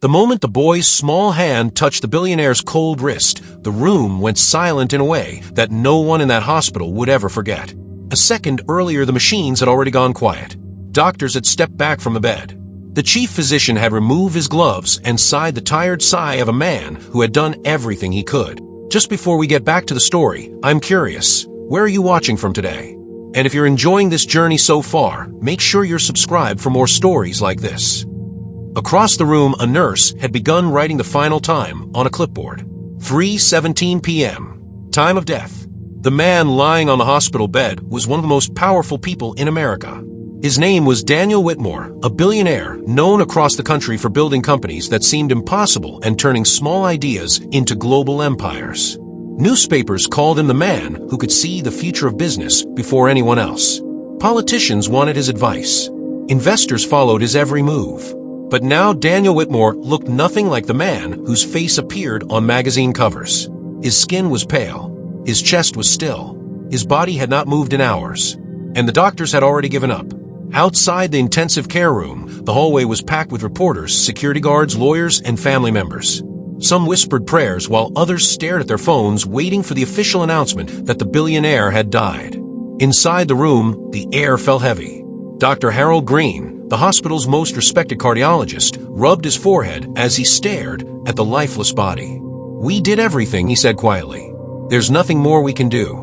The moment the boy's small hand touched the billionaire's cold wrist, the room went silent in a way that no one in that hospital would ever forget. A second earlier, the machines had already gone quiet. Doctors had stepped back from the bed. The chief physician had removed his gloves and sighed the tired sigh of a man who had done everything he could. Just before we get back to the story, I'm curious, where are you watching from today? And if you're enjoying this journey so far, make sure you're subscribed for more stories like this. Across the room, a nurse had begun writing the final time on a clipboard. 3:17 p.m. Time of death. The man lying on the hospital bed was one of the most powerful people in America. His name was Daniel Whitmore, a billionaire known across the country for building companies that seemed impossible and turning small ideas into global empires. Newspapers called him the man who could see the future of business before anyone else. Politicians wanted his advice. Investors followed his every move. But now Daniel Whitmore looked nothing like the man whose face appeared on magazine covers. His skin was pale. His chest was still. His body had not moved in hours. And the doctors had already given up. Outside the intensive care room, the hallway was packed with reporters, security guards, lawyers, and family members. Some whispered prayers while others stared at their phones, waiting for the official announcement that the billionaire had died. Inside the room, the air felt heavy. Dr. Harold Green, the hospital's most respected cardiologist, rubbed his forehead as he stared at the lifeless body. "We did everything," he said quietly. "There's nothing more we can do."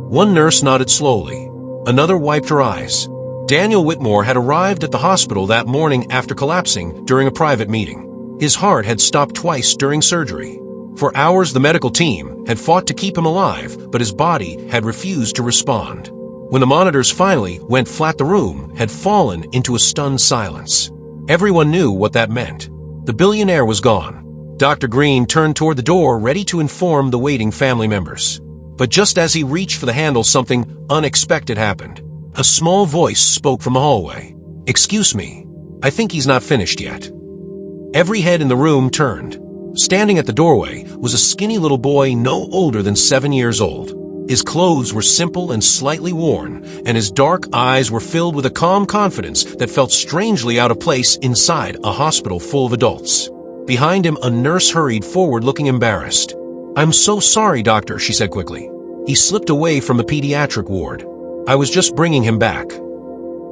One nurse nodded slowly. Another wiped her eyes. Daniel Whitmore had arrived at the hospital that morning after collapsing during a private meeting. His heart had stopped twice during surgery. For hours, the medical team had fought to keep him alive, but his body had refused to respond. When the monitors finally went flat, the room had fallen into a stunned silence. Everyone knew what that meant. The billionaire was gone. Dr. Green turned toward the door, ready to inform the waiting family members. But just as he reached for the handle, something unexpected happened. A small voice spoke from the hallway. "Excuse me, I think he's not finished yet." Every head in the room turned. Standing at the doorway was a skinny little boy no older than 7 years old. His clothes were simple and slightly worn, and his dark eyes were filled with a calm confidence that felt strangely out of place inside a hospital full of adults. Behind him, a nurse hurried forward looking embarrassed. "I'm so sorry, doctor," she said quickly. He slipped away from the pediatric ward. "I was just bringing him back."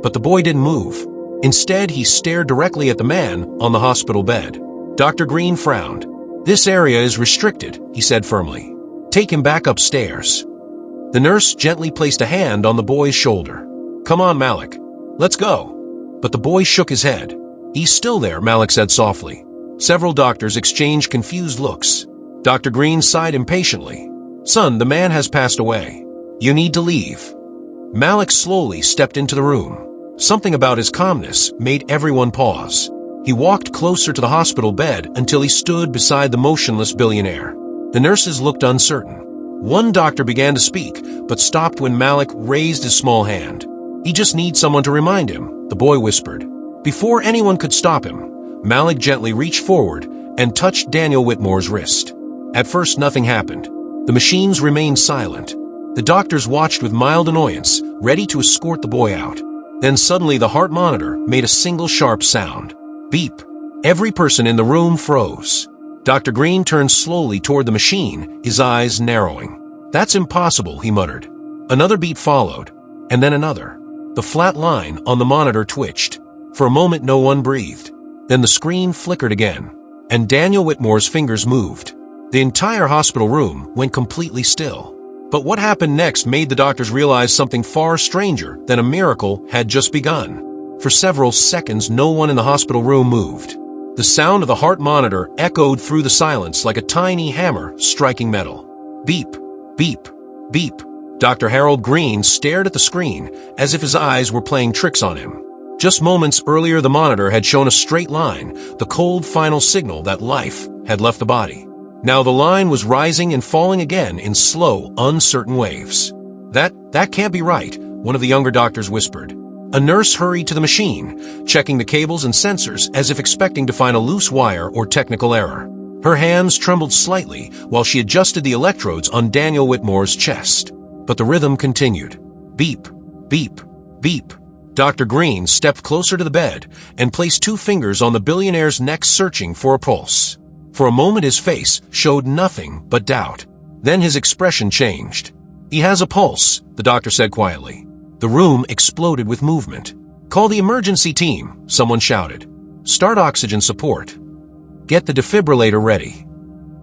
But the boy didn't move. Instead, he stared directly at the man on the hospital bed. Dr. Green frowned. "This area is restricted," he said firmly. "Take him back upstairs." The nurse gently placed a hand on the boy's shoulder. "Come on, Malik. Let's go." But the boy shook his head. "He's still there," Malik said softly. Several doctors exchanged confused looks. Dr. Green sighed impatiently. "Son, the man has passed away. You need to leave." Malik slowly stepped into the room. Something about his calmness made everyone pause. He walked closer to the hospital bed until he stood beside the motionless billionaire. The nurses looked uncertain. One doctor began to speak, but stopped when Malik raised his small hand. "He just needs someone to remind him," the boy whispered. Before anyone could stop him, Malik gently reached forward and touched Daniel Whitmore's wrist. At first, nothing happened. The machines remained silent. The doctors watched with mild annoyance, ready to escort the boy out. Then suddenly the heart monitor made a single sharp sound. Beep. Every person in the room froze. Dr. Green turned slowly toward the machine, his eyes narrowing. "That's impossible," he muttered. Another beat followed, and then another. The flat line on the monitor twitched. For a moment, no one breathed. Then the screen flickered again, and Daniel Whitmore's fingers moved. The entire hospital room went completely still. But what happened next made the doctors realize something far stranger than a miracle had just begun. For several seconds, no one in the hospital room moved. The sound of the heart monitor echoed through the silence like a tiny hammer striking metal. Beep, beep, beep. Dr. Harold Green stared at the screen as if his eyes were playing tricks on him. Just moments earlier, the monitor had shown a straight line, the cold final signal that life had left the body. Now the line was rising and falling again in slow, uncertain waves. That can't be right," one of the younger doctors whispered. A nurse hurried to the machine, checking the cables and sensors as if expecting to find a loose wire or technical error. Her hands trembled slightly while she adjusted the electrodes on Daniel Whitmore's chest. But the rhythm continued. Beep, beep, beep. Dr. Green stepped closer to the bed and placed 2 fingers on the billionaire's neck, searching for a pulse. For a moment his face showed nothing but doubt. Then his expression changed. "He has a pulse," the doctor said quietly. The room exploded with movement. "Call the emergency team," someone shouted. "Start oxygen support. Get the defibrillator ready."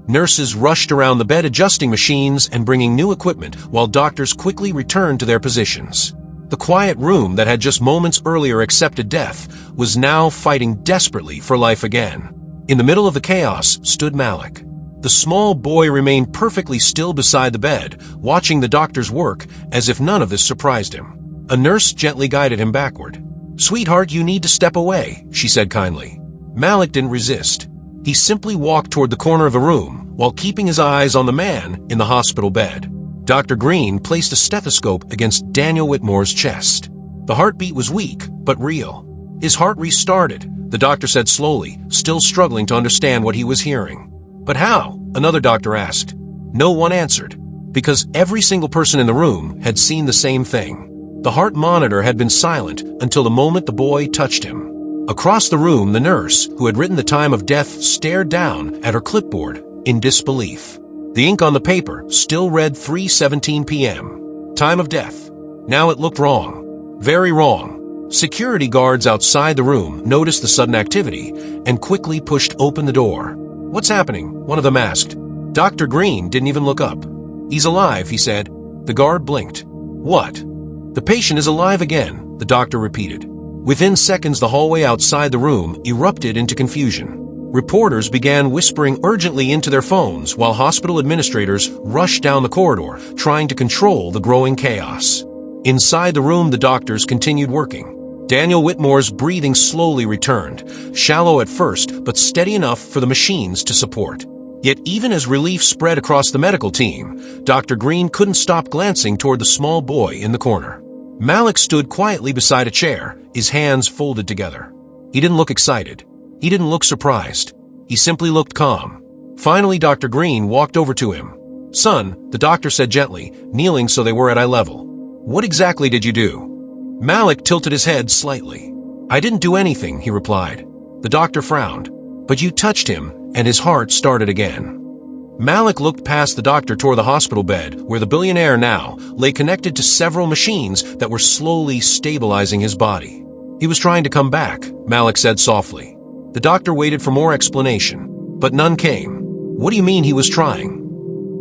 Nurses rushed around the bed, adjusting machines and bringing new equipment, while doctors quickly returned to their positions. The quiet room that had just moments earlier accepted death was now fighting desperately for life again. In the middle of the chaos stood Malik. The small boy remained perfectly still beside the bed, watching the doctor's work as if none of this surprised him. A nurse gently guided him backward. "Sweetheart, you need to step away," she said kindly. Malik didn't resist. He simply walked toward the corner of the room while keeping his eyes on the man in the hospital bed. Dr. Green placed a stethoscope against Daniel Whitmore's chest. The heartbeat was weak, but real. His heart restarted, the doctor said slowly, still struggling to understand what he was hearing. "But how?" another doctor asked. No one answered, because every single person in the room had seen the same thing. The heart monitor had been silent until the moment the boy touched him. Across the room, the nurse, who had written the time of death, stared down at her clipboard in disbelief. The ink on the paper still read 3:17 p.m. Time of death. Now it looked wrong. Very wrong. Security guards outside the room noticed the sudden activity and quickly pushed open the door. "What's happening?" one of them asked. Dr. Green didn't even look up. "He's alive," he said. The guard blinked. "What?" "The patient is alive again," the doctor repeated. Within seconds, the hallway outside the room erupted into confusion. Reporters began whispering urgently into their phones while hospital administrators rushed down the corridor, trying to control the growing chaos. Inside the room, the doctors continued working. Daniel Whitmore's breathing slowly returned, shallow at first, but steady enough for the machines to support. Yet even as relief spread across the medical team, Dr. Green couldn't stop glancing toward the small boy in the corner. Malik stood quietly beside a chair, his hands folded together. He didn't look excited. He didn't look surprised. He simply looked calm. Finally, Dr. Green walked over to him. "Son," the doctor said gently, kneeling so they were at eye level. "What exactly did you do?" Malik tilted his head slightly. "I didn't do anything," he replied. The doctor frowned. "But you touched him," and his heart started again. Malik looked past the doctor toward the hospital bed, where the billionaire now lay connected to several machines that were slowly stabilizing his body. "He was trying to come back," Malik said softly. The doctor waited for more explanation, but none came. "What do you mean he was trying?"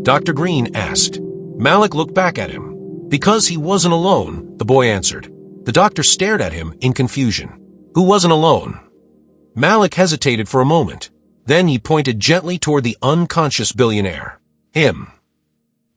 Dr. Green asked. Malik looked back at him. "Because he wasn't alone," the boy answered. The doctor stared at him in confusion. "Who wasn't alone?" Malik hesitated for a moment. Then he pointed gently toward the unconscious billionaire. "Him."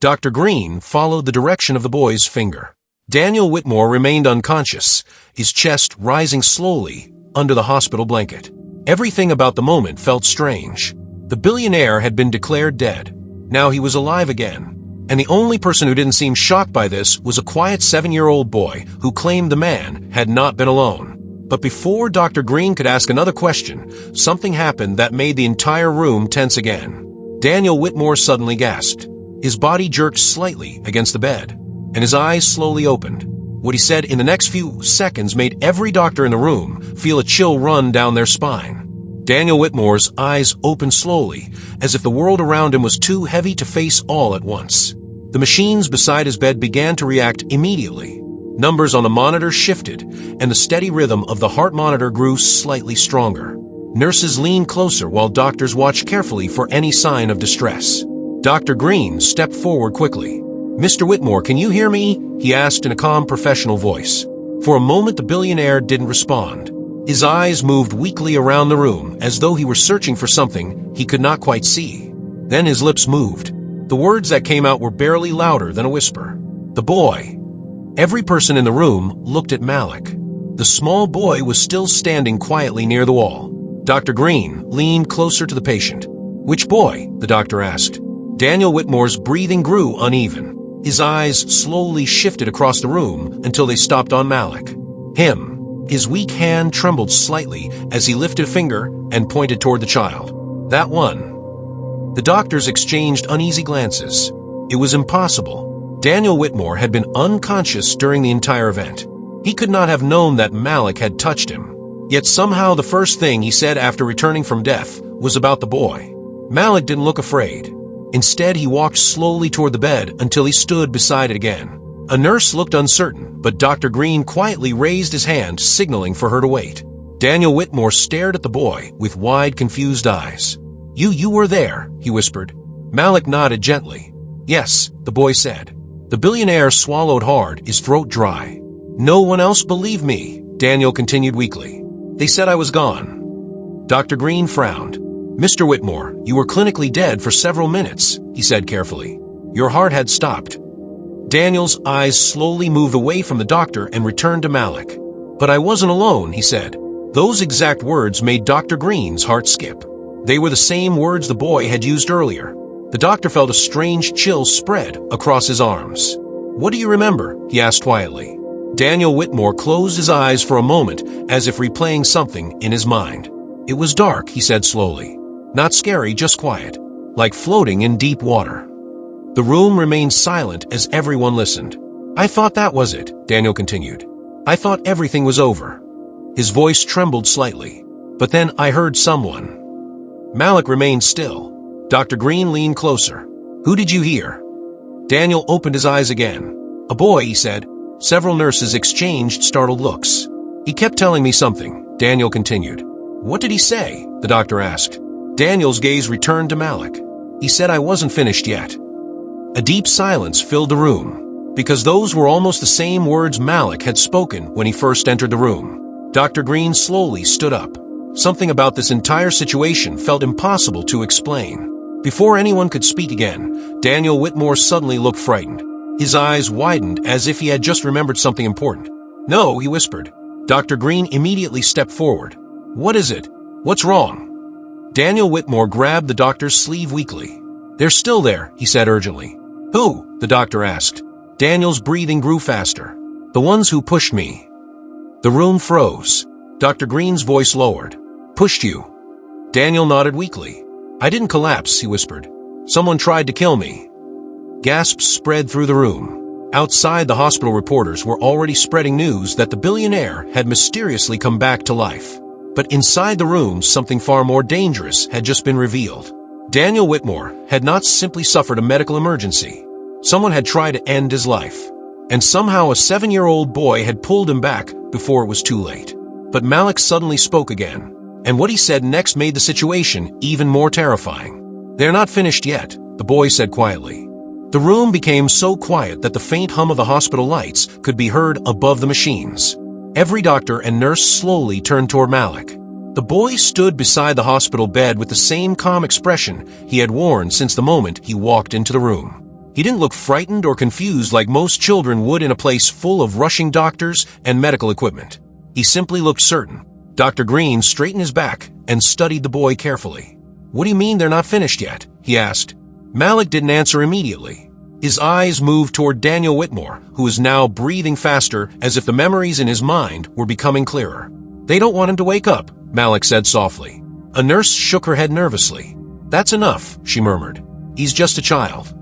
Dr. Green followed the direction of the boy's finger. Daniel Whitmore remained unconscious, his chest rising slowly under the hospital blanket. Everything about the moment felt strange. The billionaire had been declared dead. Now he was alive again. And the only person who didn't seem shocked by this was a quiet 7-year-old boy who claimed the man had not been alone. But before Dr. Green could ask another question, something happened that made the entire room tense again. Daniel Whitmore suddenly gasped. His body jerked slightly against the bed, and his eyes slowly opened. What he said in the next few seconds made every doctor in the room feel a chill run down their spine. Daniel Whitmore's eyes opened slowly, as if the world around him was too heavy to face all at once. The machines beside his bed began to react immediately. Numbers on the monitor shifted, and the steady rhythm of the heart monitor grew slightly stronger. Nurses leaned closer while doctors watched carefully for any sign of distress. Dr. Green stepped forward quickly. "Mr. Whitmore, can you hear me?" he asked in a calm, professional voice. For a moment, the billionaire didn't respond. His eyes moved weakly around the room, as though he were searching for something he could not quite see. Then his lips moved. The words that came out were barely louder than a whisper. "The boy." Every person in the room looked at Malik. The small boy was still standing quietly near the wall. Dr. Green leaned closer to the patient. "Which boy?" the doctor asked. Daniel Whitmore's breathing grew uneven. His eyes slowly shifted across the room until they stopped on Malik. "Him." His weak hand trembled slightly as he lifted a finger and pointed toward the child. "That one." The doctors exchanged uneasy glances. It was impossible. Daniel Whitmore had been unconscious during the entire event. He could not have known that Malik had touched him. Yet somehow the first thing he said after returning from death was about the boy. Malik didn't look afraid. Instead, he walked slowly toward the bed until he stood beside it again. A nurse looked uncertain, but Dr. Green quietly raised his hand, signaling for her to wait. Daniel Whitmore stared at the boy with wide, confused eyes. You were there," he whispered. Malik nodded gently. "Yes," the boy said. The billionaire swallowed hard, his throat dry. "No one else believed me," Daniel continued weakly. "They said I was gone." Dr. Green frowned. "Mr. Whitmore, you were clinically dead for several minutes," he said carefully. "Your heart had stopped." Daniel's eyes slowly moved away from the doctor and returned to Malik. "But I wasn't alone," he said. Those exact words made Dr. Green's heart skip. They were the same words the boy had used earlier. The doctor felt a strange chill spread across his arms. "What do you remember?" he asked quietly. Daniel Whitmore closed his eyes for a moment, as if replaying something in his mind. "It was dark," he said slowly. "Not scary, just quiet, like floating in deep water." The room remained silent as everyone listened. "I thought that was it," Daniel continued. "I thought everything was over." His voice trembled slightly. "But then I heard someone." Malik remained still. Dr. Green leaned closer. "Who did you hear?" Daniel opened his eyes again. "A boy," he said. Several nurses exchanged startled looks. "He kept telling me something," Daniel continued. "What did he say?" the doctor asked. Daniel's gaze returned to Malik. "He said I wasn't finished yet." A deep silence filled the room, because those were almost the same words Malik had spoken when he first entered the room. Dr. Green slowly stood up. Something about this entire situation felt impossible to explain. Before anyone could speak again, Daniel Whitmore suddenly looked frightened. His eyes widened as if he had just remembered something important. "No," he whispered. Dr. Green immediately stepped forward. "What is it? What's wrong?" Daniel Whitmore grabbed the doctor's sleeve weakly. "They're still there," he said urgently. "Who?" the doctor asked. Daniel's breathing grew faster. "The ones who pushed me." The room froze. Dr. Green's voice lowered. "Pushed you?" Daniel nodded weakly. "I didn't collapse," he whispered. "Someone tried to kill me." Gasps spread through the room. Outside, the hospital reporters were already spreading news that the billionaire had mysteriously come back to life. But inside the room, something far more dangerous had just been revealed. Daniel Whitmore had not simply suffered a medical emergency. Someone had tried to end his life. And somehow a 7-year-old boy had pulled him back before it was too late. But Malik suddenly spoke again. And what he said next made the situation even more terrifying. "They're not finished yet," the boy said quietly. The room became so quiet that the faint hum of the hospital lights could be heard above the machines. Every doctor and nurse slowly turned toward Malik. The boy stood beside the hospital bed with the same calm expression he had worn since the moment he walked into the room. He didn't look frightened or confused like most children would in a place full of rushing doctors and medical equipment. He simply looked certain. Dr. Green straightened his back and studied the boy carefully. "What do you mean they're not finished yet?" he asked. Malik didn't answer immediately. His eyes moved toward Daniel Whitmore, who was now breathing faster as if the memories in his mind were becoming clearer. "They don't want him to wake up," Malik said softly. A nurse shook her head nervously. "That's enough," she murmured. "He's just a child."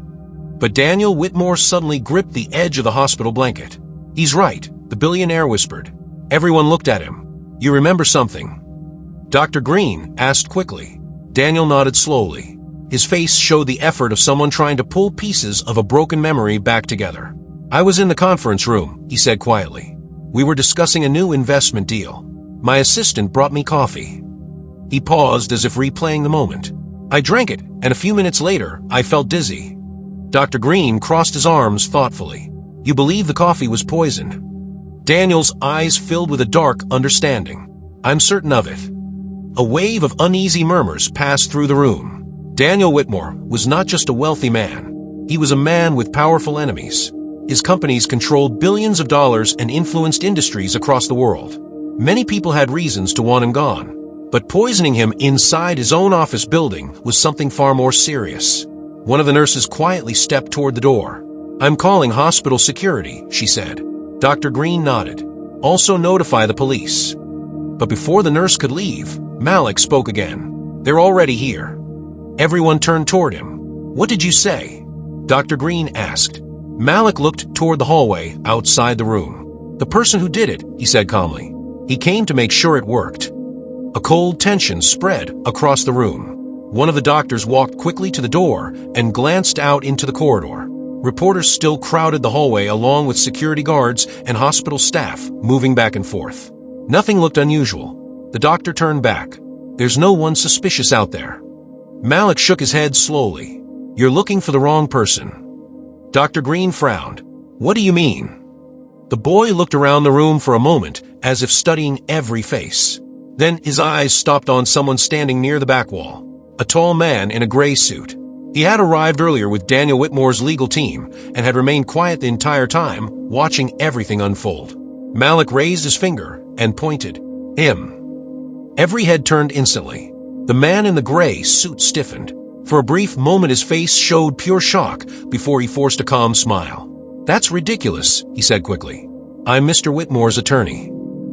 But Daniel Whitmore suddenly gripped the edge of the hospital blanket. "He's right," the billionaire whispered. Everyone looked at him. "You remember something?" Dr. Green asked quickly. Daniel nodded slowly. His face showed the effort of someone trying to pull pieces of a broken memory back together. "I was in the conference room," he said quietly. "We were discussing a new investment deal. My assistant brought me coffee." He paused as if replaying the moment. "I drank it, and a few minutes later, I felt dizzy." Dr. Green crossed his arms thoughtfully. "You believe the coffee was poisoned?" Daniel's eyes filled with a dark understanding. "I'm certain of it." A wave of uneasy murmurs passed through the room. Daniel Whitmore was not just a wealthy man. He was a man with powerful enemies. His companies controlled billions of dollars and influenced industries across the world. Many people had reasons to want him gone. But poisoning him inside his own office building was something far more serious. One of the nurses quietly stepped toward the door. "I'm calling hospital security," she said. Dr. Green nodded. "Also notify the police." But before the nurse could leave, Malik spoke again. "They're already here." Everyone turned toward him. "What did you say?" Dr. Green asked. Malik looked toward the hallway outside the room. The person who did it, he said calmly. He came to make sure it worked. A cold tension spread across the room. One of the doctors walked quickly to the door and glanced out into the corridor. Reporters still crowded the hallway along with security guards and hospital staff moving back and forth. Nothing looked unusual. The doctor turned back. There's no one suspicious out there. Malik shook his head slowly. You're looking for the wrong person. Dr. Green frowned. What do you mean? The boy looked around the room for a moment as if studying every face. Then his eyes stopped on someone standing near the back wall. A tall man in a gray suit. He had arrived earlier with Daniel Whitmore's legal team and had remained quiet the entire time, watching everything unfold. Malik raised his finger and pointed. Him. Every head turned instantly. The man in the gray suit stiffened. For a brief moment his face showed pure shock before he forced a calm smile. That's ridiculous, he said quickly. I'm Mr. Whitmore's attorney.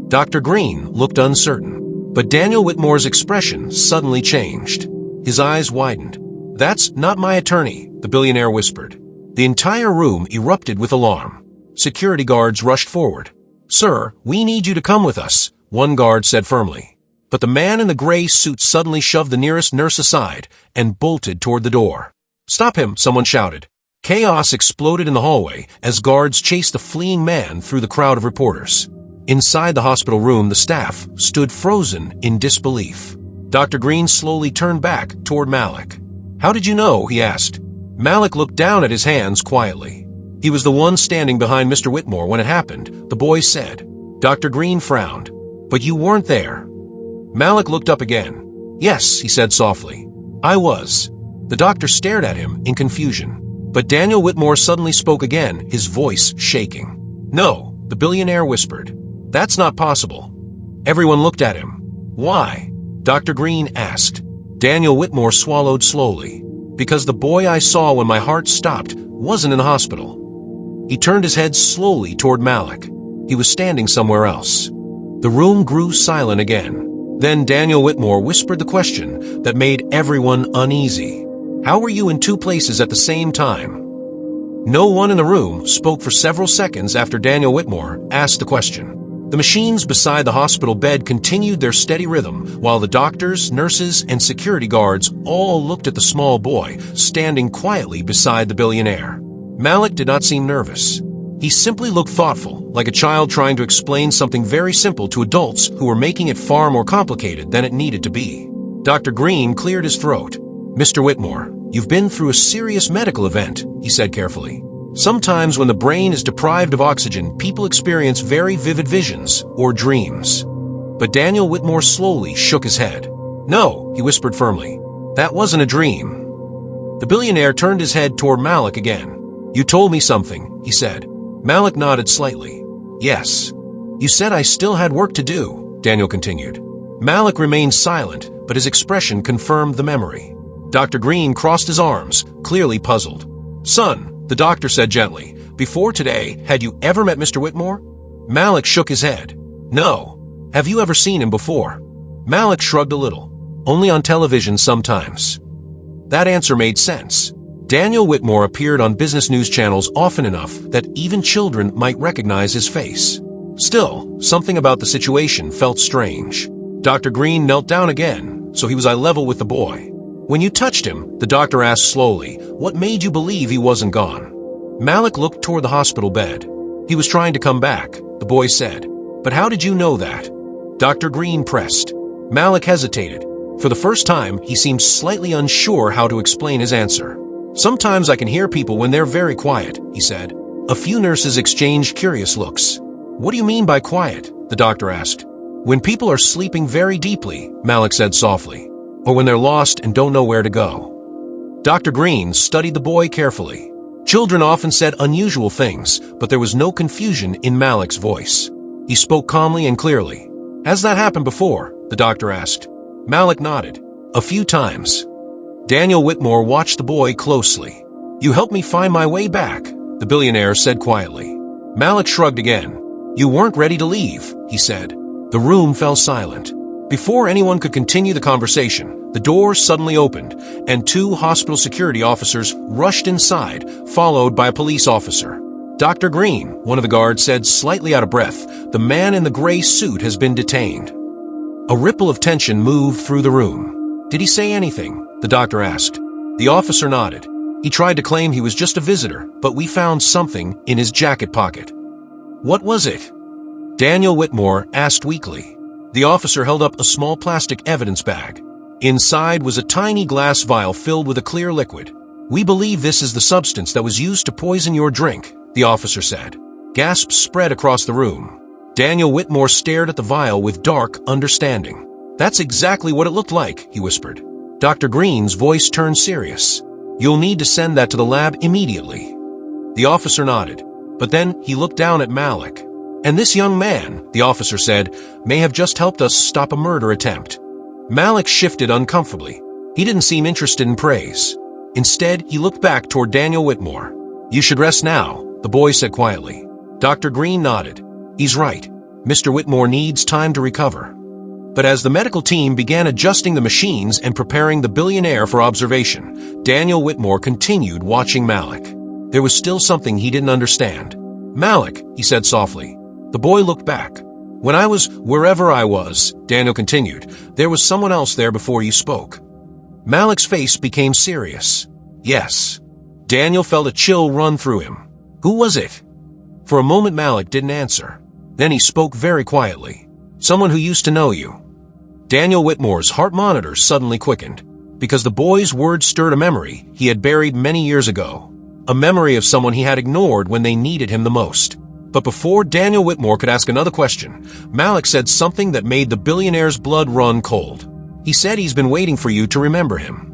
Dr. Green looked uncertain, but Daniel Whitmore's expression suddenly changed. His eyes widened. That's not my attorney, the billionaire whispered. The entire room erupted with alarm. Security guards rushed forward. Sir, we need you to come with us, one guard said firmly. But the man in the gray suit suddenly shoved the nearest nurse aside and bolted toward the door. Stop him, someone shouted. Chaos exploded in the hallway as guards chased the fleeing man through the crowd of reporters. Inside the hospital room, the staff stood frozen in disbelief. Dr. Green slowly turned back toward Malik. How did you know? He asked. Malik looked down at his hands quietly. He was the one standing behind Mr. Whitmore when it happened, the boy said. Dr. Green frowned. But you weren't there. Malik looked up again. Yes, he said softly. I was. The doctor stared at him in confusion. But Daniel Whitmore suddenly spoke again, his voice shaking. No, the billionaire whispered. That's not possible. Everyone looked at him. Why? Dr. Green asked. Daniel Whitmore swallowed slowly. Because the boy I saw when my heart stopped wasn't in the hospital. He turned his head slowly toward Malik. He was standing somewhere else. The room grew silent again. Then Daniel Whitmore whispered the question that made everyone uneasy. How were you in two places at the same time? No one in the room spoke for several seconds after Daniel Whitmore asked the question. The machines beside the hospital bed continued their steady rhythm, while the doctors, nurses, and security guards all looked at the small boy standing quietly beside the billionaire. Malik did not seem nervous. He simply looked thoughtful, like a child trying to explain something very simple to adults who were making it far more complicated than it needed to be. Dr. Green cleared his throat. Mr. Whitmore, you've been through a serious medical event, he said carefully. Sometimes when the brain is deprived of oxygen, people experience very vivid visions or dreams. But Daniel Whitmore slowly shook his head. No, he whispered firmly. That wasn't a dream. The billionaire turned his head toward Malik again. You told me something, he said. Malik nodded slightly. Yes. You said I still had work to do, Daniel continued. Malik remained silent, but his expression confirmed the memory. Dr. Green crossed his arms, clearly puzzled. Son, the doctor said gently, before today, had you ever met Mr. Whitmore? Malik shook his head. No. Have you ever seen him before? Malik shrugged a little. Only on television sometimes. That answer made sense. Daniel Whitmore appeared on business news channels often enough that even children might recognize his face. Still, something about the situation felt strange. Dr. Green knelt down again, so he was eye level with the boy. When you touched him, the doctor asked slowly, what made you believe he wasn't gone? Malik looked toward the hospital bed. He was trying to come back, the boy said. But how did you know that? Dr. Green pressed. Malik hesitated. For the first time, he seemed slightly unsure how to explain his answer. Sometimes I can hear people when they're very quiet, he said. A few nurses exchanged curious looks. What do you mean by quiet? The doctor asked. When people are sleeping very deeply, Malik said softly. Or when they're lost and don't know where to go. Dr. Green studied the boy carefully. Children often said unusual things, but there was no confusion in Malik's voice. He spoke calmly and clearly. Has that happened before? The doctor asked. Malik nodded. A few times. Daniel Whitmore watched the boy closely. You helped me find my way back, the billionaire said quietly. Malik shrugged again. You weren't ready to leave, he said. The room fell silent. Before anyone could continue the conversation, the door suddenly opened, and two hospital security officers rushed inside, followed by a police officer. Dr. Green, one of the guards said, slightly out of breath. The man in the gray suit has been detained. A ripple of tension moved through the room. Did he say anything? The doctor asked. The officer nodded. He tried to claim he was just a visitor, but we found something in his jacket pocket. What was it? Daniel Whitmore asked weakly. The officer held up a small plastic evidence bag. Inside was a tiny glass vial filled with a clear liquid. We believe this is the substance that was used to poison your drink, the officer said. Gasps spread across the room. Daniel Whitmore stared at the vial with dark understanding. That's exactly what it looked like, he whispered. Dr. Green's voice turned serious. You'll need to send that to the lab immediately. The officer nodded, but then he looked down at Malik. And this young man, the officer said, may have just helped us stop a murder attempt. Malik shifted uncomfortably. He didn't seem interested in praise. Instead, he looked back toward Daniel Whitmore. You should rest now, the boy said quietly. Dr. Green nodded. He's right. Mr. Whitmore needs time to recover. But as the medical team began adjusting the machines and preparing the billionaire for observation, Daniel Whitmore continued watching Malik. There was still something he didn't understand. Malik, he said softly. The boy looked back. When I was wherever I was, Daniel continued, there was someone else there before you spoke. Malik's face became serious. Yes. Daniel felt a chill run through him. Who was it? For a moment Malik didn't answer. Then he spoke very quietly. Someone who used to know you. Daniel Whitmore's heart monitor suddenly quickened, because the boy's words stirred a memory he had buried many years ago. A memory of someone he had ignored when they needed him the most. But before Daniel Whitmore could ask another question, Malik said something that made the billionaire's blood run cold. He said he's been waiting for you to remember him.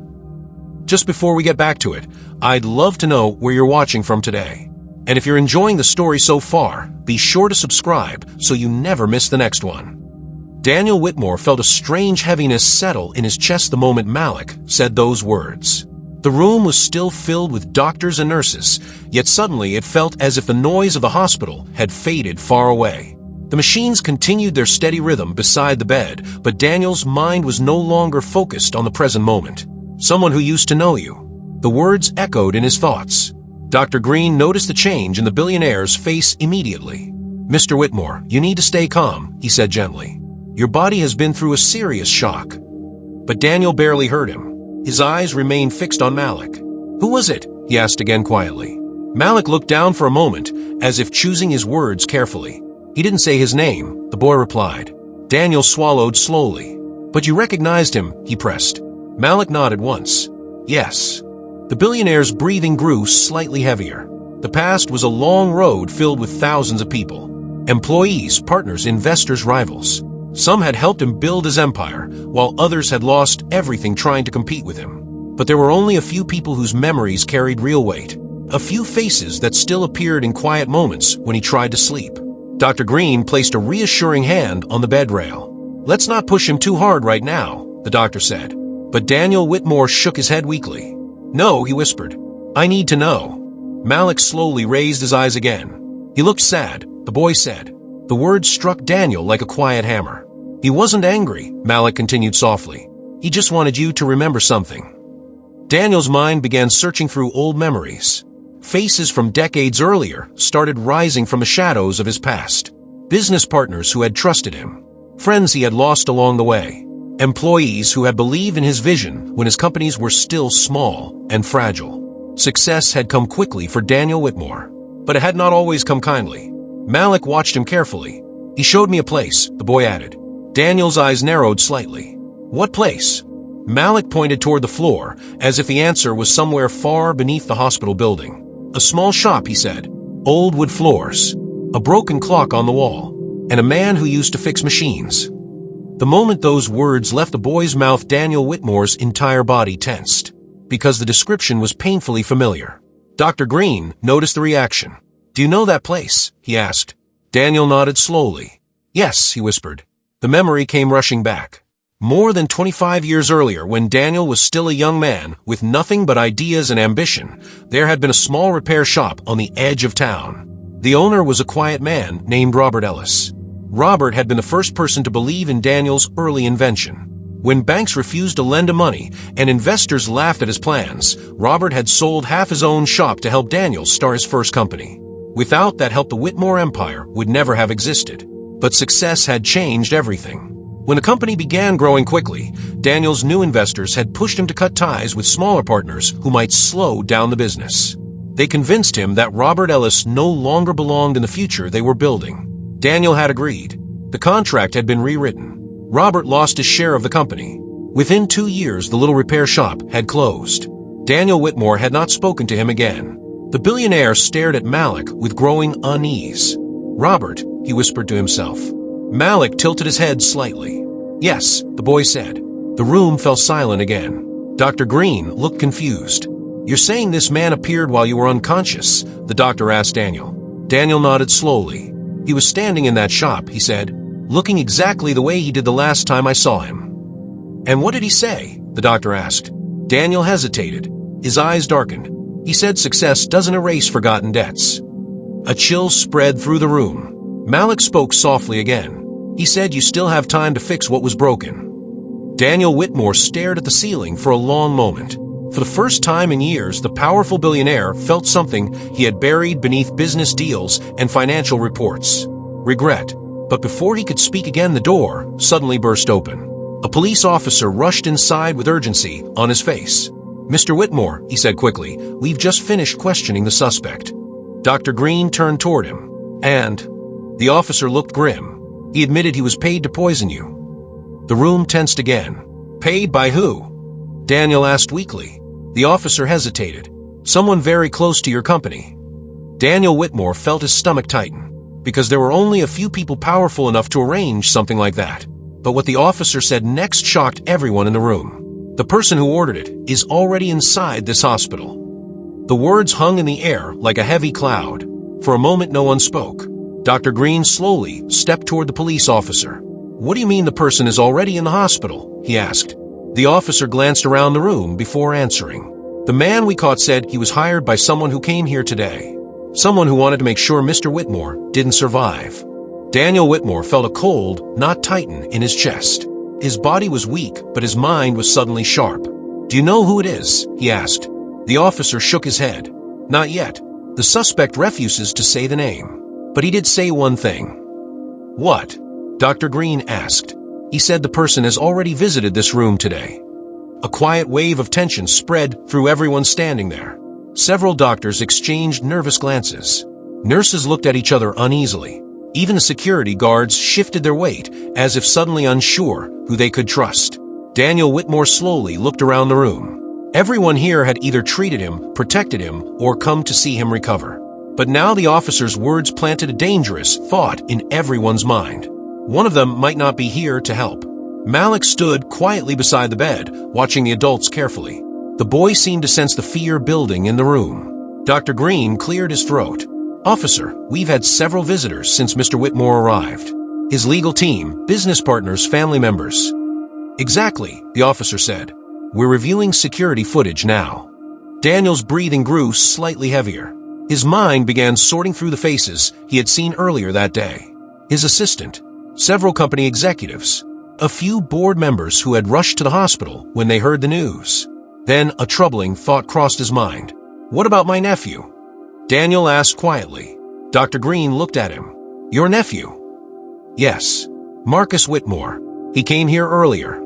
Just before we get back to it, I'd love to know where you're watching from today. And if you're enjoying the story so far, be sure to subscribe so you never miss the next one. Daniel Whitmore felt a strange heaviness settle in his chest the moment Malik said those words. The room was still filled with doctors and nurses, yet suddenly it felt as if the noise of the hospital had faded far away. The machines continued their steady rhythm beside the bed, but Daniel's mind was no longer focused on the present moment. Someone who used to know you. The words echoed in his thoughts. Dr. Green noticed the change in the billionaire's face immediately. Mr. Whitmore, you need to stay calm, he said gently. Your body has been through a serious shock. But Daniel barely heard him. His eyes remained fixed on Malik. Who was it? He asked again quietly. Malik looked down for a moment, as if choosing his words carefully. He didn't say his name, the boy replied. Daniel swallowed slowly. But you recognized him, he pressed. Malik nodded once. Yes. The billionaire's breathing grew slightly heavier. The past was a long road filled with thousands of people. Employees, partners, investors, rivals. Some had helped him build his empire, while others had lost everything trying to compete with him. But there were only a few people whose memories carried real weight. A few faces that still appeared in quiet moments when he tried to sleep. Dr. Green placed a reassuring hand on the bed rail. Let's not push him too hard right now, the doctor said. But Daniel Whitmore shook his head weakly. No, he whispered. I need to know. Malik slowly raised his eyes again. He looked sad, the boy said. The words struck Daniel like a quiet hammer. He wasn't angry, Malik continued softly. He just wanted you to remember something. Daniel's mind began searching through old memories. Faces from decades earlier started rising from the shadows of his past. Business partners who had trusted him. Friends he had lost along the way. Employees who had believed in his vision when his companies were still small and fragile. Success had come quickly for Daniel Whitmore, but it had not always come kindly. Malik watched him carefully. He showed me a place, the boy added. Daniel's eyes narrowed slightly. What place? Malik pointed toward the floor, as if the answer was somewhere far beneath the hospital building. A small shop, he said. Old wood floors. A broken clock on the wall. And a man who used to fix machines. The moment those words left the boy's mouth, Daniel Whitmore's entire body tensed, because the description was painfully familiar. Dr. Green noticed the reaction. Do you know that place? He asked. Daniel nodded slowly. Yes, he whispered. The memory came rushing back. More than 25 years earlier, when Daniel was still a young man with nothing but ideas and ambition, there had been a small repair shop on the edge of town. The owner was a quiet man named Robert Ellis. Robert had been the first person to believe in Daniel's early invention. When banks refused to lend him money and investors laughed at his plans, Robert had sold half his own shop to help Daniel start his first company. Without that help, the Whitmore empire would never have existed. But success had changed everything. When the company began growing quickly, Daniel's new investors had pushed him to cut ties with smaller partners who might slow down the business. They convinced him that Robert Ellis no longer belonged in the future they were building. Daniel had agreed. The contract had been rewritten. Robert lost his share of the company. Within 2 years, the little repair shop had closed. Daniel Whitmore had not spoken to him again. The billionaire stared at Malik with growing unease. "Robert," he whispered to himself. Malik tilted his head slightly. "Yes," the boy said. The room fell silent again. Dr. Green looked confused. "You're saying this man appeared while you were unconscious?" the doctor asked Daniel. Daniel nodded slowly. "He was standing in that shop," he said, "looking exactly the way he did the last time I saw him." "And what did he say?" the doctor asked. Daniel hesitated. His eyes darkened. He said success doesn't erase forgotten debts. A chill spread through the room. Malik spoke softly again. He said, "You still have time to fix what was broken." Daniel Whitmore stared at the ceiling for a long moment. For the first time in years, the powerful billionaire felt something he had buried beneath business deals and financial reports. Regret. But before he could speak again, the door suddenly burst open. A police officer rushed inside with urgency on his face. "Mr. Whitmore," he said quickly, "we've just finished questioning the suspect." Dr. Green turned toward him. "And?" The officer looked grim. "He admitted he was paid to poison you." The room tensed again. "Paid by who?" Daniel asked weakly. The officer hesitated. "Someone very close to your company." Daniel Whitmore felt his stomach tighten, because there were only a few people powerful enough to arrange something like that. But what the officer said next shocked everyone in the room. "The person who ordered it is already inside this hospital." The words hung in the air like a heavy cloud. For a moment, no one spoke. Dr. Green slowly stepped toward the police officer. "What do you mean the person is already in the hospital?" he asked. The officer glanced around the room before answering. "The man we caught said he was hired by someone who came here today. Someone who wanted to make sure Mr. Whitmore didn't survive." Daniel Whitmore felt a cold knot tighten in his chest. His body was weak, but his mind was suddenly sharp. "Do you know who it is?" he asked. The officer shook his head. "Not yet. The suspect refuses to say the name. But he did say one thing." "What?" Dr. Green asked. "He said the person has already visited this room today." A quiet wave of tension spread through everyone standing there. Several doctors exchanged nervous glances. Nurses looked at each other uneasily. Even the security guards shifted their weight, as if suddenly unsure who they could trust. Daniel Whitmore slowly looked around the room. Everyone here had either treated him, protected him, or come to see him recover. But now the officer's words planted a dangerous thought in everyone's mind. One of them might not be here to help. Malik stood quietly beside the bed, watching the adults carefully. The boy seemed to sense the fear building in the room. Dr. Green cleared his throat. "Officer, we've had several visitors since Mr. Whitmore arrived. His legal team, business partners, family members." "Exactly," the officer said. "We're reviewing security footage now." Daniel's breathing grew slightly heavier. His mind began sorting through the faces he had seen earlier that day. His assistant, several company executives, a few board members who had rushed to the hospital when they heard the news. Then a troubling thought crossed his mind. "What about my nephew?" Daniel asked quietly. Dr. Green looked at him. "Your nephew?" "Yes. Marcus Whitmore. He came here earlier."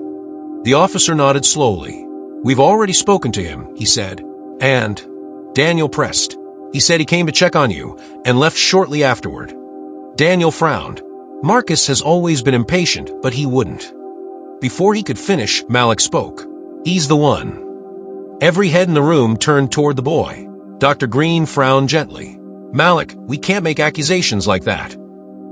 The officer nodded slowly. "We've already spoken to him," he said. "And?" Daniel pressed. "He said he came to check on you and left shortly afterward." Daniel frowned. Marcus has always been impatient, but he wouldn't. Before he could finish, Malik spoke. "He's the one." Every head in the room turned toward the boy. Dr. Green frowned gently. "Malik, we can't make accusations like that."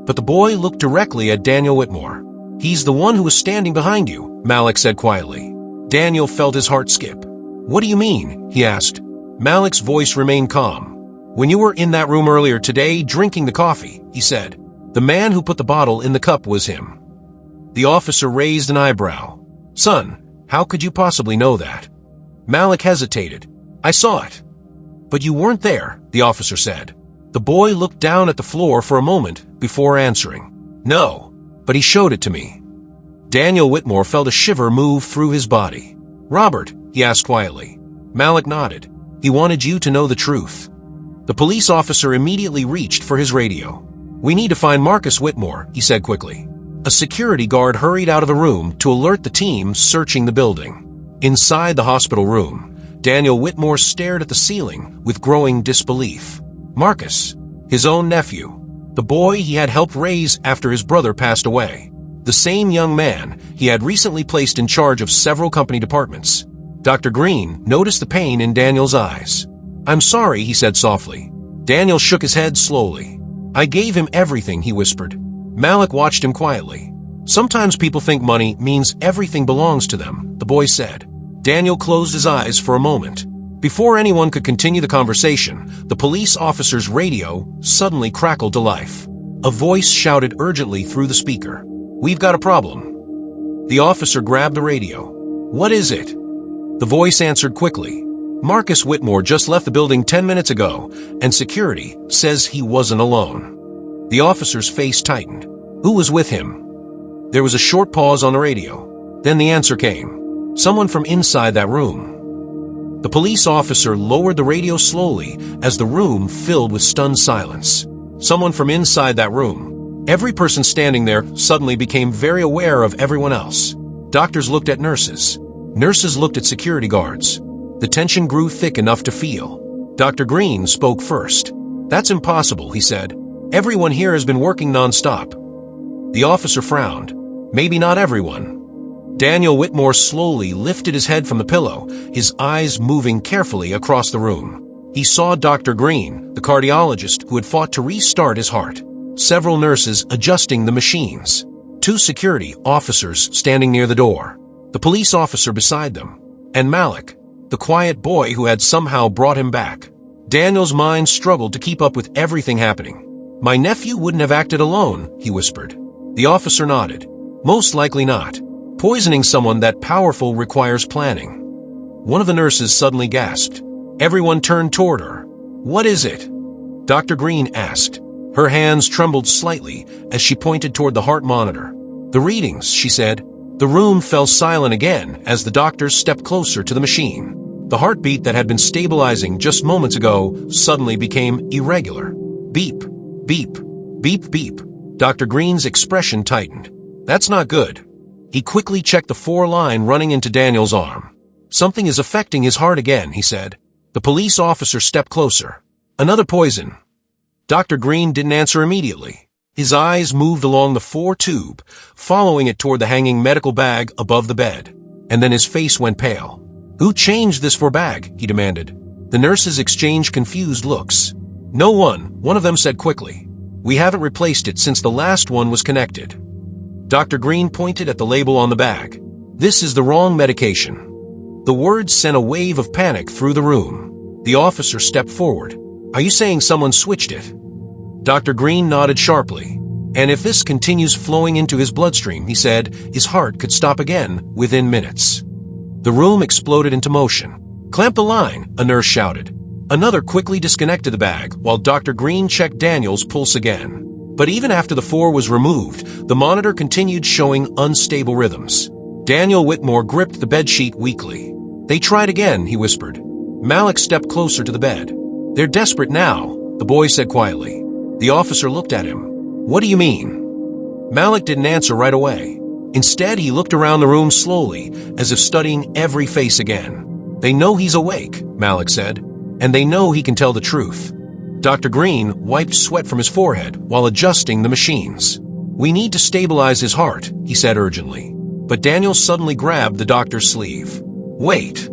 But the boy looked directly at Daniel Whitmore. "He's the one who was standing behind you," Malik said quietly. Daniel felt his heart skip. "What do you mean?" he asked. Malik's voice remained calm. "When you were in that room earlier today drinking the coffee," he said, "the man who put the bottle in the cup was him." The officer raised an eyebrow. "Son, how could you possibly know that?" Malik hesitated. "I saw it." "But you weren't there," the officer said. The boy looked down at the floor for a moment before answering. "No, but he showed it to me." Daniel Whitmore felt a shiver move through his body. "Robert," he asked quietly. Malik nodded. "He wanted you to know the truth." The police officer immediately reached for his radio. "We need to find Marcus Whitmore," he said quickly. A security guard hurried out of the room to alert the team searching the building. Inside the hospital room, Daniel Whitmore stared at the ceiling with growing disbelief. Marcus, his own nephew, the boy he had helped raise after his brother passed away. The same young man he had recently placed in charge of several company departments. Dr. Green noticed the pain in Daniel's eyes. "I'm sorry," he said softly. Daniel shook his head slowly. "I gave him everything," he whispered. Malik watched him quietly. "Sometimes people think money means everything belongs to them," the boy said. Daniel closed his eyes for a moment. Before anyone could continue the conversation, the police officer's radio suddenly crackled to life. A voice shouted urgently through the speaker. "We've got a problem." The officer grabbed the radio. "What is it?" The voice answered quickly. "Marcus Whitmore just left the building 10 minutes ago, and security says he wasn't alone." The officer's face tightened. "Who was with him?" There was a short pause on the radio. Then the answer came. "Someone from inside that room." The police officer lowered the radio slowly as the room filled with stunned silence. Someone from inside that room. Every person standing there suddenly became very aware of everyone else. Doctors looked at nurses. Nurses looked at security guards. The tension grew thick enough to feel. Dr. Green spoke first. "That's impossible," he said. "Everyone here has been working non-stop." The officer frowned. "Maybe not everyone." Daniel Whitmore slowly lifted his head from the pillow, his eyes moving carefully across the room. He saw Dr. Green, the cardiologist who had fought to restart his heart. Several nurses adjusting the machines. 2 security officers standing near the door. The police officer beside them. And Malik, the quiet boy who had somehow brought him back. Daniel's mind struggled to keep up with everything happening. "My nephew wouldn't have acted alone," he whispered. The officer nodded. "Most likely not. Poisoning someone that powerful requires planning." One of the nurses suddenly gasped. Everyone turned toward her. "What is it?" Dr. Green asked. Her hands trembled slightly as she pointed toward the heart monitor. "The readings," she said. The room fell silent again as the doctors stepped closer to the machine. The heartbeat that had been stabilizing just moments ago suddenly became irregular. Beep, beep, beep, beep. Dr. Green's expression tightened. "That's not good." He quickly checked the 4-line running into Daniel's arm. "Something is affecting his heart again," he said. The police officer stepped closer. "Another poison." Dr. Green didn't answer immediately. His eyes moved along the 4-tube, following it toward the hanging medical bag above the bed. And then his face went pale. "Who changed this for bag?" he demanded. The nurses exchanged confused looks. "No one of them said quickly. "We haven't replaced it since the last one was connected." Dr. Green pointed at the label on the bag. "This is the wrong medication." The words sent a wave of panic through the room. The officer stepped forward. "Are you saying someone switched it?" Dr. Green nodded sharply. "And if this continues flowing into his bloodstream," he said, "his heart could stop again within minutes." The room exploded into motion. "Clamp the line," a nurse shouted. Another quickly disconnected the bag while Dr. Green checked Daniel's pulse again. But even after the 4 was removed, the monitor continued showing unstable rhythms. Daniel Whitmore gripped the bedsheet weakly. "They tried again," he whispered. Malik stepped closer to the bed. "They're desperate now," the boy said quietly. The officer looked at him. "What do you mean?" Malik didn't answer right away. Instead, he looked around the room slowly, as if studying every face again. "They know he's awake," Malik said, "and they know he can tell the truth." Dr. Green wiped sweat from his forehead while adjusting the machines. "We need to stabilize his heart," he said urgently. But Daniel suddenly grabbed the doctor's sleeve. "Wait."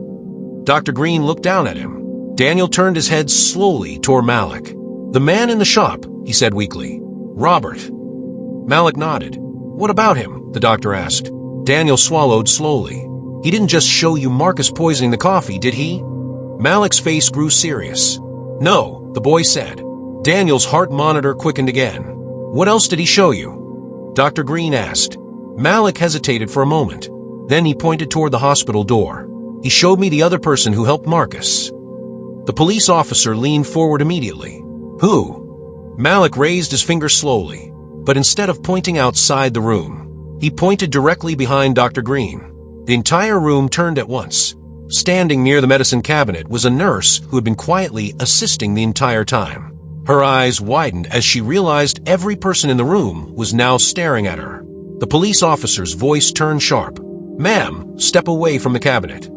Dr. Green looked down at him. Daniel turned his head slowly toward Malik. "The man in the shop," he said weakly. "Robert." Malik nodded. "What about him?" the doctor asked. Daniel swallowed slowly. "He didn't just show you Marcus poisoning the coffee, did he?" Malik's face grew serious. "No," the boy said. Daniel's heart monitor quickened again. "What else did he show you?" Dr. Green asked. Malik hesitated for a moment. Then he pointed toward the hospital door. "He showed me the other person who helped Marcus." The police officer leaned forward immediately. "Who?" Malik raised his finger slowly, but instead of pointing outside the room, he pointed directly behind Dr. Green. The entire room turned at once. Standing near the medicine cabinet was a nurse who had been quietly assisting the entire time. Her eyes widened as she realized every person in the room was now staring at her. The police officer's voice turned sharp. "Ma'am, step away from the cabinet."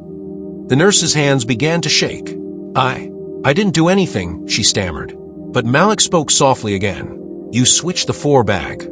The nurse's hands began to shake. I didn't do anything," she stammered. But Malik spoke softly again. "You switched the 4 bag."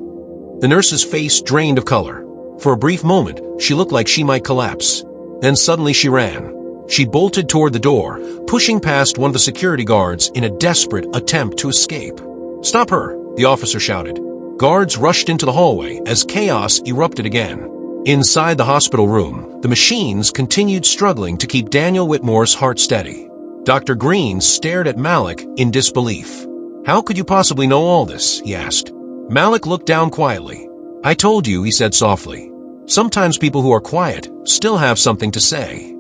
The nurse's face drained of color. For a brief moment, she looked like she might collapse. Then suddenly she ran. She bolted toward the door, pushing past one of the security guards in a desperate attempt to escape. "Stop her!" the officer shouted. Guards rushed into the hallway as chaos erupted again. Inside the hospital room, the machines continued struggling to keep Daniel Whitmore's heart steady. Dr. Green stared at Malik in disbelief. "How could you possibly know all this?" he asked. Malik looked down quietly. "I told you," he said softly. "Sometimes people who are quiet still have something to say."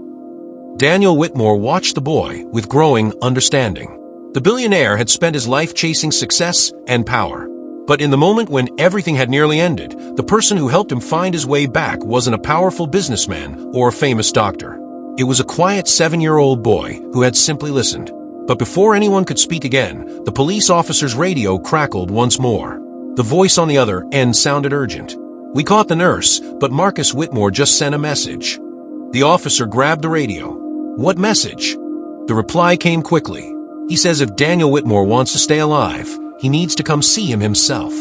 Daniel Whitmore watched the boy with growing understanding. The billionaire had spent his life chasing success and power. But in the moment when everything had nearly ended, the person who helped him find his way back wasn't a powerful businessman or a famous doctor. It was a quiet 7-year-old boy who had simply listened. But before anyone could speak again, the police officer's radio crackled once more. The voice on the other end sounded urgent. "We caught the nurse, but Marcus Whitmore just sent a message." The officer grabbed the radio. "What message?" The reply came quickly. "He says if Daniel Whitmore wants to stay alive, he needs to come see him himself."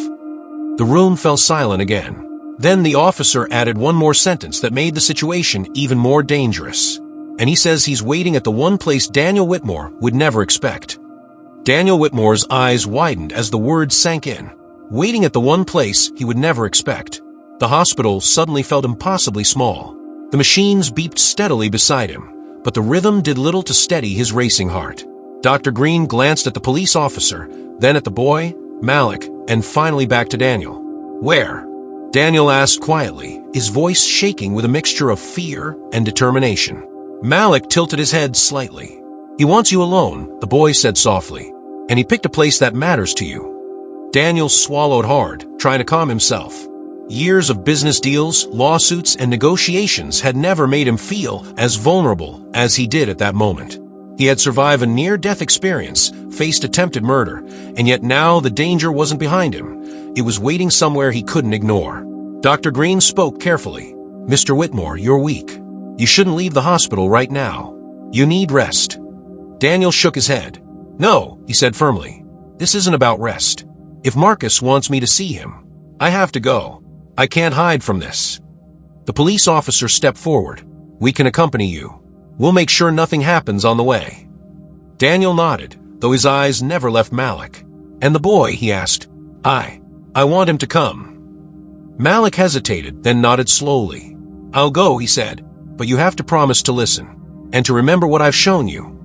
The room fell silent again. Then the officer added one more sentence that made the situation even more dangerous. "And he says he's waiting at the one place Daniel Whitmore would never expect." Daniel Whitmore's eyes widened as the words sank in. Waiting at the one place he would never expect. The hospital suddenly felt impossibly small. The machines beeped steadily beside him, but the rhythm did little to steady his racing heart. Dr. Green glanced at the police officer, then at the boy, Malik, and finally back to Daniel. "Where?" Daniel asked quietly, his voice shaking with a mixture of fear and determination. Malik tilted his head slightly. "He wants you alone," the boy said softly, "and he picked a place that matters to you." Daniel swallowed hard, trying to calm himself. Years of business deals, lawsuits, and negotiations had never made him feel as vulnerable as he did at that moment. He had survived a near-death experience, faced attempted murder, and yet now the danger wasn't behind him. It was waiting somewhere he couldn't ignore. Dr. Green spoke carefully. "Mr. Whitmore, you're weak. You shouldn't leave the hospital right now. You need rest." Daniel shook his head. "No," he said firmly. "This isn't about rest. If Marcus wants me to see him, I have to go. I can't hide from this." The police officer stepped forward. "We can accompany you. We'll make sure nothing happens on the way." Daniel nodded, though his eyes never left Malik. "And the boy?" he asked. I want him to come." Malik hesitated, then nodded slowly. "I'll go," he said, "but you have to promise to listen, and to remember what I've shown you."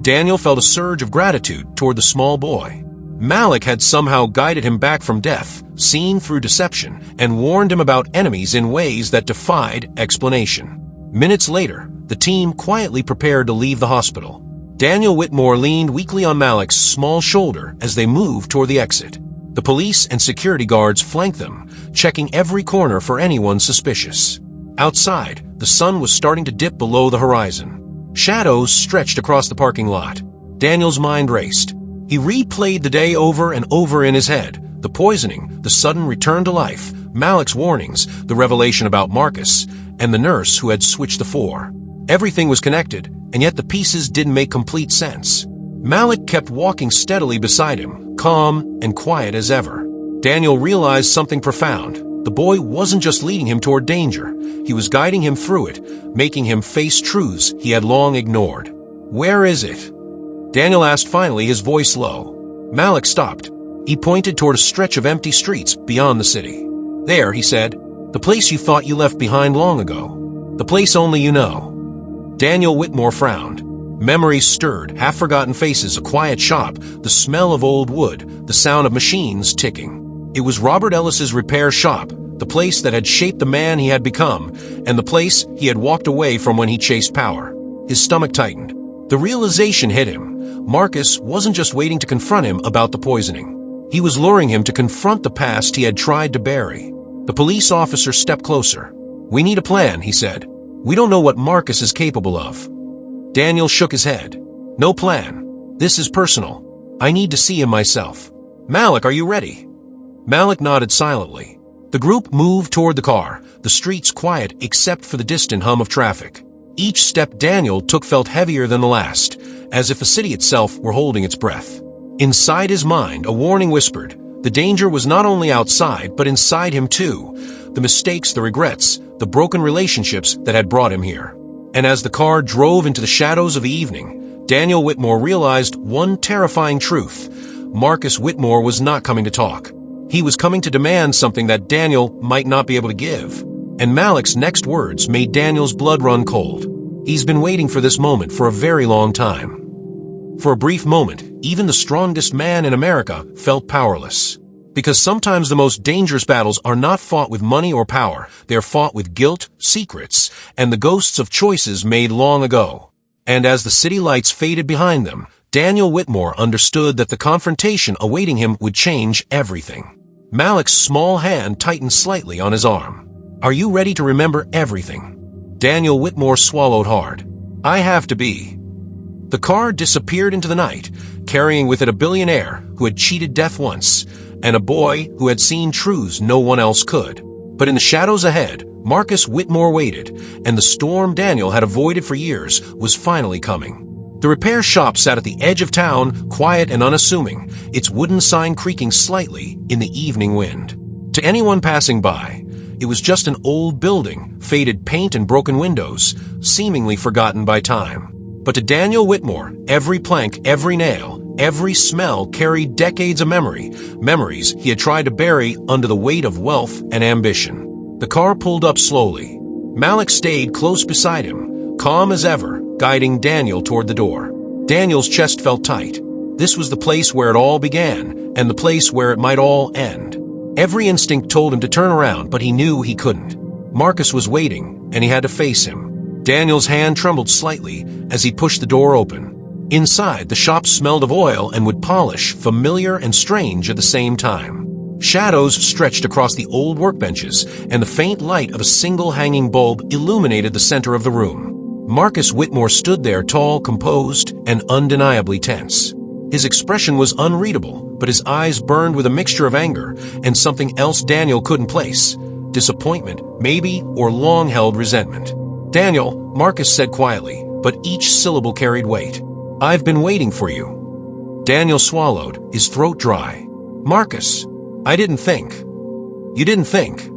Daniel felt a surge of gratitude toward the small boy. Malik had somehow guided him back from death, seen through deception, and warned him about enemies in ways that defied explanation. Minutes later, the team quietly prepared to leave the hospital. Daniel Whitmore leaned weakly on Malik's small shoulder as they moved toward the exit. The police and security guards flanked them, checking every corner for anyone suspicious. Outside, the sun was starting to dip below the horizon. Shadows stretched across the parking lot. Daniel's mind raced. He replayed the day over and over in his head. The poisoning, the sudden return to life, Malik's warnings, the revelation about Marcus, and the nurse who had switched the 4. Everything was connected, and yet the pieces didn't make complete sense. Malik kept walking steadily beside him, calm and quiet as ever. Daniel realized something profound. The boy wasn't just leading him toward danger. He was guiding him through it, making him face truths he had long ignored. "Where is it?" Daniel asked finally, his voice low. Malik stopped. He pointed toward a stretch of empty streets beyond the city. "There," he said, "the place you thought you left behind long ago. The place only you know." Daniel Whitmore frowned. Memories stirred, half-forgotten faces, a quiet shop, the smell of old wood, the sound of machines ticking. It was Robert Ellis's repair shop, the place that had shaped the man he had become, and the place he had walked away from when he chased power. His stomach tightened. The realization hit him. Marcus wasn't just waiting to confront him about the poisoning. He was luring him to confront the past he had tried to bury. The police officer stepped closer. "We need a plan," he said. "We don't know what Marcus is capable of." Daniel shook his head. No plan. This is personal. I need to see him myself. Malik, are you ready? Malik nodded silently. The group moved toward the car, the streets quiet except for the distant hum of traffic. Each step Daniel took felt heavier than the last, as if the city itself were holding its breath. Inside his mind, a warning whispered. The danger was not only outside, but inside him too. The mistakes, the regrets, the broken relationships that had brought him here. And as the car drove into the shadows of the evening, Daniel Whitmore realized one terrifying truth. Marcus Whitmore was not coming to talk. He was coming to demand something that Daniel might not be able to give. And Malik's next words made Daniel's blood run cold. He's been waiting for this moment for a very long time. For a brief moment, even the strongest man in America felt powerless. Because sometimes the most dangerous battles are not fought with money or power. They are fought with guilt, secrets, and the ghosts of choices made long ago. And as the city lights faded behind them, Daniel Whitmore understood that the confrontation awaiting him would change everything. Malik's small hand tightened slightly on his arm. Are you ready to remember everything? Daniel Whitmore swallowed hard. I have to be. The car disappeared into the night, carrying with it a billionaire who had cheated death once, and a boy who had seen truths no one else could. But in the shadows ahead, Marcus Whitmore waited, and the storm Daniel had avoided for years was finally coming. The repair shop sat at the edge of town, quiet and unassuming, its wooden sign creaking slightly in the evening wind. To anyone passing by, it was just an old building, faded paint and broken windows, seemingly forgotten by time. But to Daniel Whitmore, every plank, every nail, every smell carried decades of memories he had tried to bury under the weight of wealth and ambition. The car pulled up slowly. Malik stayed close beside him, calm as ever, guiding Daniel toward the door. Daniel's chest felt tight. This was the place where it all began, and the place where it might all end. Every instinct told him to turn around, but he knew he couldn't. Marcus was waiting, and he had to face him. Daniel's hand trembled slightly as he pushed the door open. Inside, the shop smelled of oil and wood polish, familiar and strange at the same time. Shadows stretched across the old workbenches, and the faint light of a single hanging bulb illuminated the center of the room. Marcus Whitmore stood there tall, composed, and undeniably tense. His expression was unreadable, but his eyes burned with a mixture of anger and something else Daniel couldn't place. Disappointment, maybe, or long-held resentment. Daniel, Marcus said quietly, but each syllable carried weight. I've been waiting for you. Daniel swallowed, his throat dry. Marcus, I didn't think. You didn't think.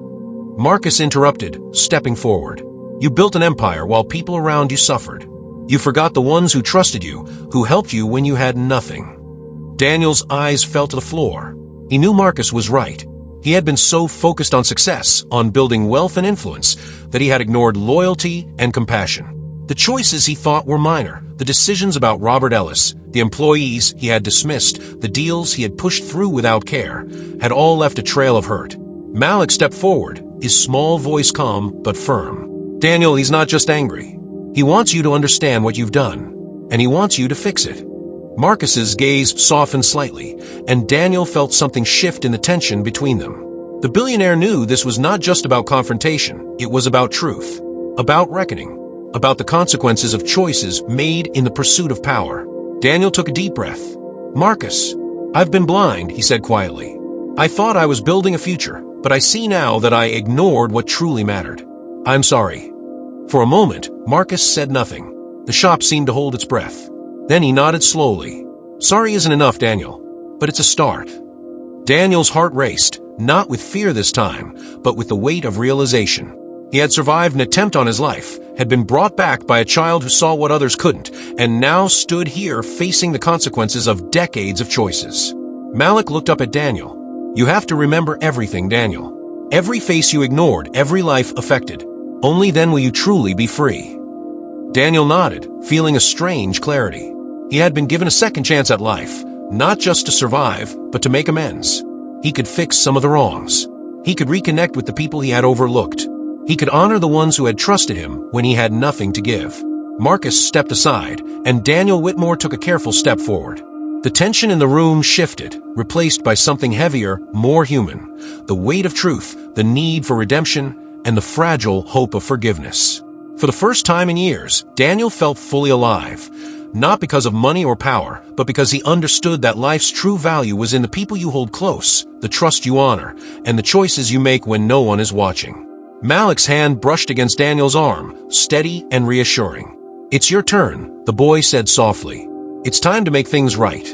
Marcus interrupted, stepping forward. You built an empire while people around you suffered. You forgot the ones who trusted you, who helped you when you had nothing. Daniel's eyes fell to the floor. He knew Marcus was right. He had been so focused on success, on building wealth and influence, that he had ignored loyalty and compassion. The choices he thought were minor, the decisions about Robert Ellis, the employees he had dismissed, the deals he had pushed through without care, had all left a trail of hurt. Malik stepped forward, his small voice calm but firm. Daniel, he's not just angry. He wants you to understand what you've done, and he wants you to fix it. Marcus's gaze softened slightly, and Daniel felt something shift in the tension between them. The billionaire knew this was not just about confrontation, it was about truth, about reckoning, about the consequences of choices made in the pursuit of power. Daniel took a deep breath. Marcus, I've been blind, he said quietly. I thought I was building a future, but I see now that I ignored what truly mattered. I'm sorry. For a moment, Marcus said nothing. The shop seemed to hold its breath. Then he nodded slowly. Sorry isn't enough, Daniel, but it's a start. Daniel's heart raced, not with fear this time, but with the weight of realization. He had survived an attempt on his life, had been brought back by a child who saw what others couldn't, and now stood here facing the consequences of decades of choices. Malik looked up at Daniel. You have to remember everything, Daniel. Every face you ignored, every life affected. Only then will you truly be free. Daniel nodded, feeling a strange clarity. He had been given a second chance at life, not just to survive, but to make amends. He could fix some of the wrongs. He could reconnect with the people he had overlooked. He could honor the ones who had trusted him when he had nothing to give. Marcus stepped aside, and Daniel Whitmore took a careful step forward. The tension in the room shifted, replaced by something heavier, more human. The weight of truth, the need for redemption, and the fragile hope of forgiveness. For the first time in years, Daniel felt fully alive. Not because of money or power, but because he understood that life's true value was in the people you hold close, the trust you honor, and the choices you make when no one is watching. Malik's hand brushed against Daniel's arm, steady and reassuring. "It's your turn," the boy said softly. "It's time to make things right."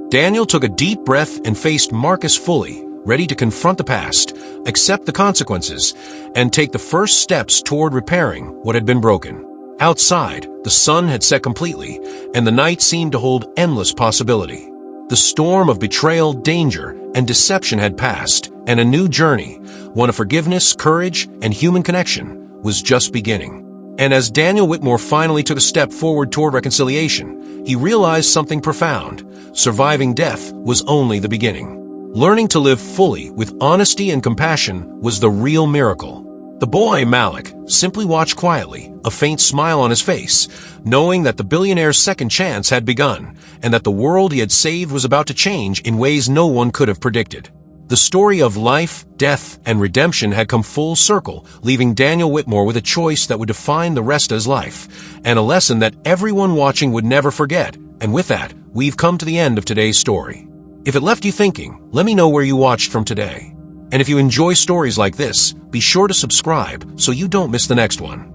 Daniel took a deep breath and faced Marcus fully, ready to confront the past, accept the consequences, and take the first steps toward repairing what had been broken. Outside, the sun had set completely, and the night seemed to hold endless possibility. The storm of betrayal, danger, and deception had passed, and a new journey, one of forgiveness, courage, and human connection, was just beginning. And as Daniel Whitmore finally took a step forward toward reconciliation, he realized something profound. Surviving death was only the beginning. Learning to live fully with honesty and compassion was the real miracle. The boy, Malik, simply watched quietly, a faint smile on his face, knowing that the billionaire's second chance had begun, and that the world he had saved was about to change in ways no one could have predicted. The story of life, death, and redemption had come full circle, leaving Daniel Whitmore with a choice that would define the rest of his life, and a lesson that everyone watching would never forget. And with that, we've come to the end of today's story. If it left you thinking, let me know where you watched from today. And if you enjoy stories like this, be sure to subscribe so you don't miss the next one.